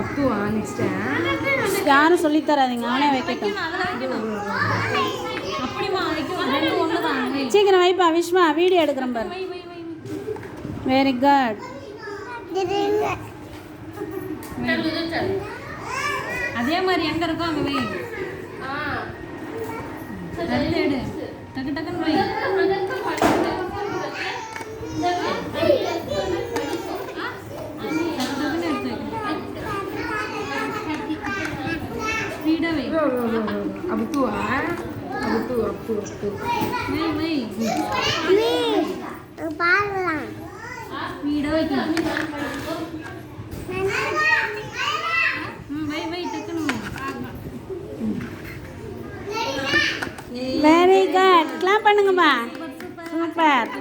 அப்புவா next யாரும் சொல்லி தராதீங்க, அவனே வைக்கட்டும். சீக்கிரம் வைப்பா விஷ்மா, வீடியோ எடுக்கிறேன் பாரு. Very good. அதே மாதிரி எங்க இருக்கோ அங்க வை. அடுத்து எடு, டக்கு டக்குன்னு வை. அப்புவா அப்பு அப்பு அப்பு வை பாருலாம் வீட வைக்கணும். வை டக்குன்னு. Very good. கிளாப் பண்ணுங்கப்பா. சூப்பர்.